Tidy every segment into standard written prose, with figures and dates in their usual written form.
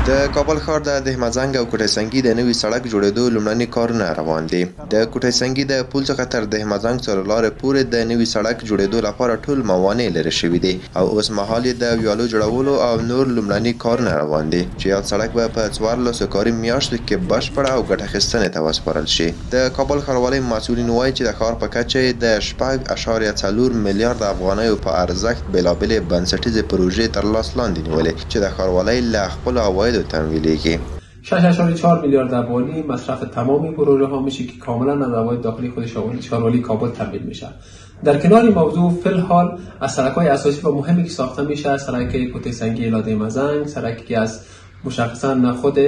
د کابل ښار د دهمزنګ او کوټه سنګي د نوي سړک جوړېدو لومړني کارونه روان دي. د کوټه سنګي د پل څخه تر دهمزنګ څلورلارې پورې د نوي سړک جوړېدو لپاره ټول موانع لرې شوي دي او اوس مهال د ویالو جوړولو او نور لومړني کارونه روان دي چې یاد سړک به په 14 کاري میاشتو کې بشپړه او ګټه اخیستنې ته وسپارل شي. د کابل ښاروالۍ مسؤلین وایي چې د ښار په کچه د 4.4 میلیارد افغانیو په ارزښت بېلابېلې بنسټیزې پروژې تر لاس لاندې نیولې چې د ښاروالۍ له خپلو عوایدو تمویلیږي. 6.4 میلیارد افغانی مصرف تمامی پروژه ها میشه که کاملا از عواید داخلی خود ښاروالۍ کابل تامین میشه. در کنار این موضوع فی الحال از سړک‌های اساسی و مهمی که ساخته میشه سړک کوته سنگی الی دهمزنگ، سړکی که از مشخصا خود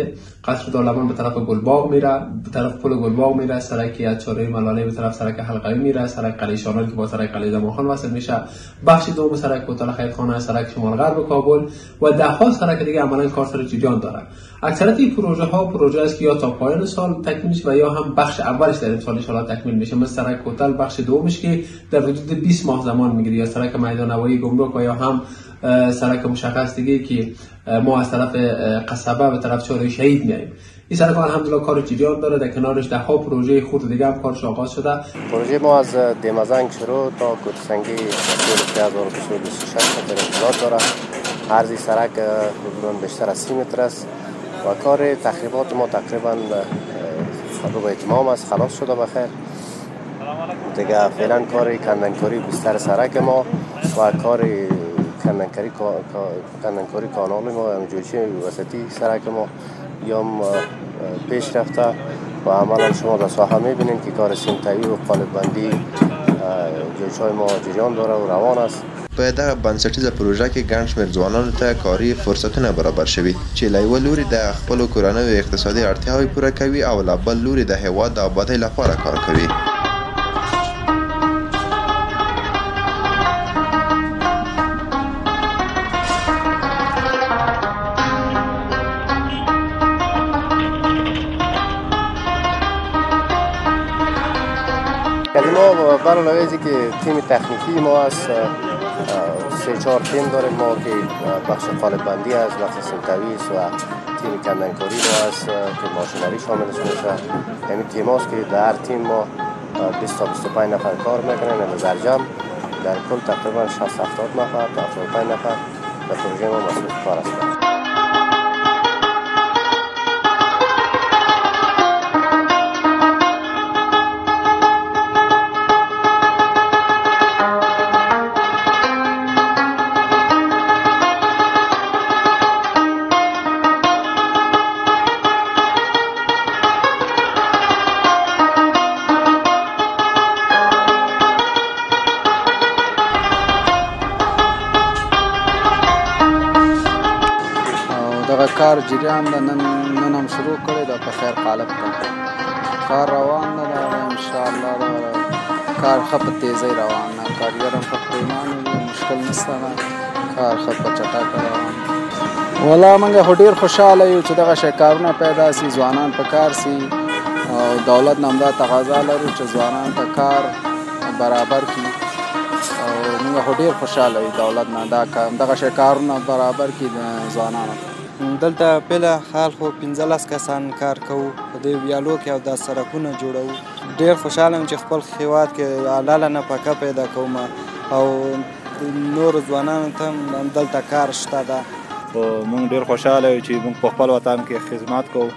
قصر دارالمان به طرف گلباغ میره، به طرف پل گلباغ میره، سړکی از چاره ملاله به طرف سړک حلقوی میره، سړک قلعه شاران که با سړک قلعه زمانخان وصل میشه، بخش دوم سړک هتل خیرخانه، سړک شمال غرب کابل و ده ها سړک دیگه عملا کار سر جریان داره. اکثریت این پروژه است که یا تا پایان سال تکمیل میشه و یا هم بخش اولش در امسال ان شاء الله تکمیل میشه. مثل سړک هتل بخش دومش که در حدود 20 ماه زمان میگیره، یا سړک میدان هوایی گمرک و یا هم سړک مشخص دیگه که ما از طرف قصبه به طرف چاره شهید میاییم. این سړک الحمدلله کار جریان داره، در کنارش ده ها پروژه خرد دیگه هم کارش آغاز شده. پروژه ما از دهمزنگ شروع تا کوته سنگی طول 3226 متر امتداد داره. عرض سړک حدوداً بیشتر از 30 متر است و کار تخریبات ما تقریبا رو به اتمام است، خلاص شده بخیر. دیگه فعلا کار کندنکاری بستر سړک ما و کار کندنکاری کانال ما جوشی وسطی سړک ما یا پیش رفته و عملا شما در ساحه میبینید که کار سمتایی و قالب بندی جوشای ما جریان داره و روان است. په دغه بنسټیزه پروژه کې ګڼ شمېر ځوانانو ته کاري فرصتونه برابر شوي چې له یوه لوري د خپلو کورنیو اقتصادي اړتیاوې پوره کوي او له بل لوري د هېواد د ابادۍ لپاره کار کوي. ما برای که تیم تکنیکی ما است 3-4 تیم داریم ما که بخش قالب بندی است، بخش سمتوی است و تیم کندنکاری ما است که ماشینری شاملش میشه. یعنی تیم هاست که در تیم ما 20 تا 25 نفر کار میکنن. در جمع در کل تقریبا 60-70 نفر تا 75 نفر در پروژه ما مسئول کار هستند. دغه کار جریان ده، نن هم شروع کړی ده په خیر قالب ده. کار روان ده ان شاء الله، کار ښه په تیزۍ روان ده، کارګر هم ښه پریمان دي، مشکل نشته ده، کار ښه په چټکه روان ده. والله موږ خو ډېر خوشحاله یو چې دغه شی کارونه پیدا سي، ځوانان په کار سي او دولت نه همدا تقاضا لرو چې ځوانان ته کار برابر کړي او موږ خو ډېر خوشحاله یو دولت نه دغه شی کارونه برابر کړي د ځوانانو. دلته بله حال خو 15 کسان کار کوو په دې ویالو کې او دا سړکونه جوړوو. ډېر خوشحاله یم چې خپل هېواد کې حلاله نفقه پیدا کوم او نورو ځوانانو ته هم دلته کار شته ده. موږ ډېر خوشحاله یو چې موږ په خپل وطن کې خدمت کوو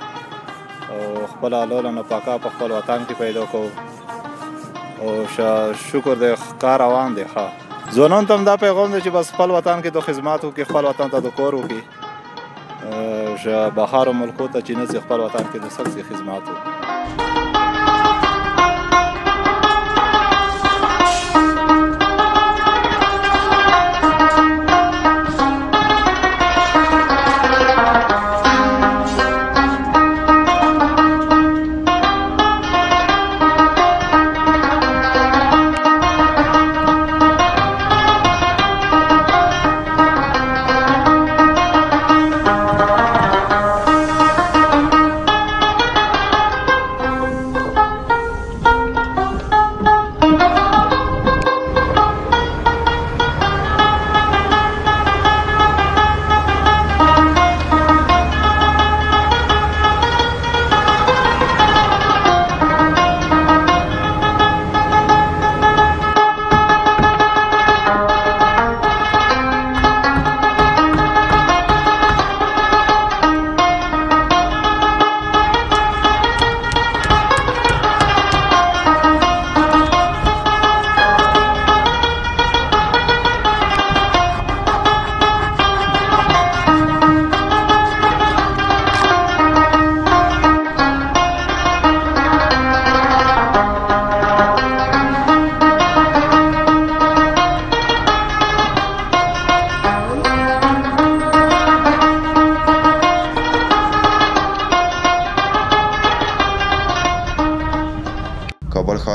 او خپل حلاله نفقه په خپل وطن کې پیدا کوو او شکر دی کار روان دی. ښه ځوانانو ته هم دا پیغام دی چې بس خپل وطن کې د خدمت وکړي، خپل وطن ته د کار وکړي، بهر ملکو ته چې نه ځي خپل وطن کې د سخت خدمات وکړي.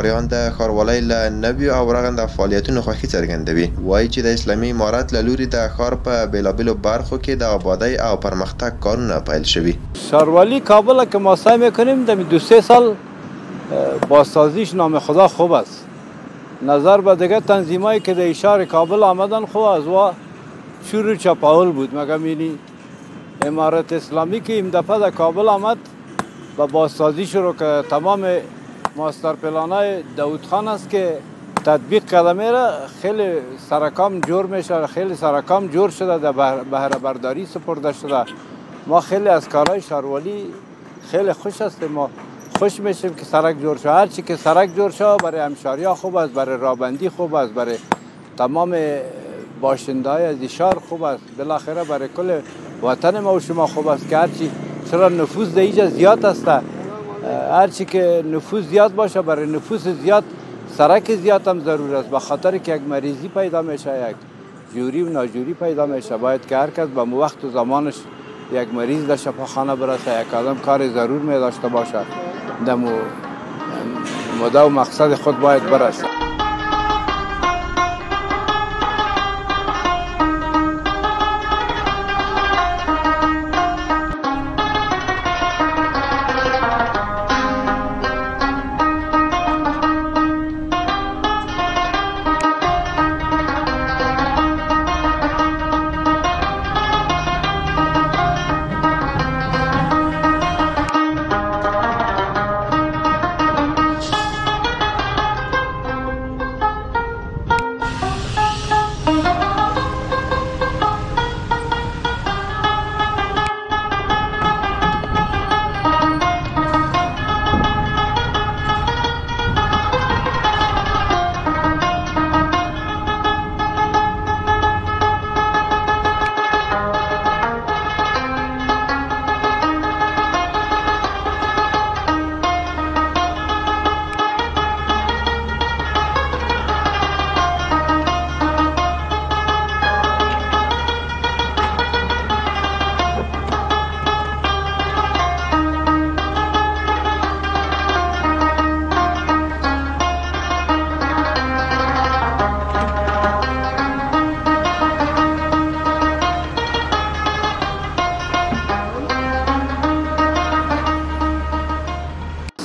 ښاریان د ښاروالۍ له نویو او رغنده فعالیتونو خوښي څرګندوي. وایي چې د اسلامي امارت له لوري د ښار په بېلابېلو برخو کې د آبادۍ او پرمختګ کارونه پیل شوي. شهروالی کابل که ما سعی میکنیم در 2-3 سال بازسازیش نام خدا خوب است. نظر به دیگه تنظیمایی که در شهر کابل آمدن خوب از وا شروع چپاول بود. مگه می‌بینی امارت اسلامی که این دفعه در کابل آمد و بازسازی شروع که تمام ماستر پلانای داود خان است که تطبیق کرده میره، خیلی سرکام جور میشه، خیلی سرکام جور شده، در بهره برداری سپرده شده. ما خیلی از کارهای شهروالی خیلی خوش هستیم، ما خوش میشیم که سرک جور شده. هرچی که سرک جور شده برای همشهری‌ها خوب است، برای رابندی خوب است، برای تمام باشنده‌های از شهر خوب است، بالاخره برای کل وطن ما و شما خوب است که هرچی چرا نفوذ در اینجا زیاد است، هرچی که نفوذ زیاد باشه برای نفوذ زیاد سرک زیاد هم ضرور است، به خاطر که یک مریضی پیدا میشه، یک جوری و ناجوری پیدا میشه. باید که هر کس به وقت و زمانش یک مریض در شفاخانه برسه، یک آدم کار ضرور می داشته باشه، در مده و مقصد خود باید برسه.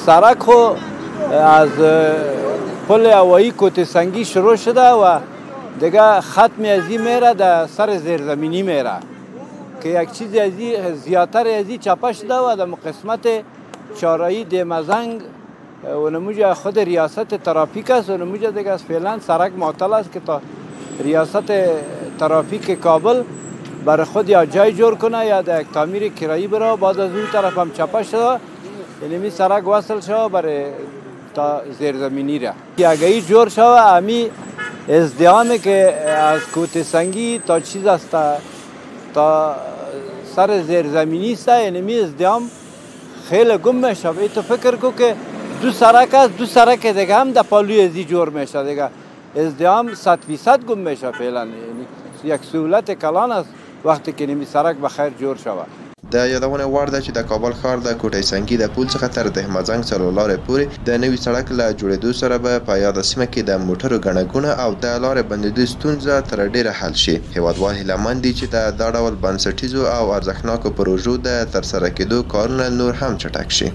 سرک خو از پل هوایی کوت سنگی شروع شده و دیگه ختم ازی میره در سر زیرزمینی میره که یک چیز ازی زیادتر ازی چپه شده و در قسمت چهارراهی دیمزنگ و نموجه خود ریاست ترافیک است و نموجه دیگه فعلا سرک معطل است که تا ریاست ترافیک کابل برای خود یا جای جور کنه یا در یک تعمیر کرایی بره. بعد از اون طرف هم چپه شده، یعنی می سرک وصل شده برای تا زیرزمینی را. اگه جور شده همی ازدحامی که از کوت سنگی تا چیز است تا سر زیرزمینی است، یعنی می ازدحام خیلی گم میشه. ای تو فکر کو که دو سرک است، دو سرک دیگه هم در پالوی ازی جور میشه، دیگه ازدحام 100% گم میشه فعلا. یعنی یک سهولت کلان است وقتی که نمی سرک بخیر جور شود. د یادونه وړ ده چې د کابل ښار د کوټی سنگي د پل څخه تر دهمزنګ څلور لارې پورې د نوي سړک له جوړېدو سره به په یاده سیمه کې د موټرو ګڼه ګوڼه او د لارې بندېدو ستونزه تر ډېره حل شي. هیوادوال هیلهمند دي چې د دا ډول بنسټیزو او ارزښتناکو پروژو د ترسره کېدو کارونه نور هم چټک شي.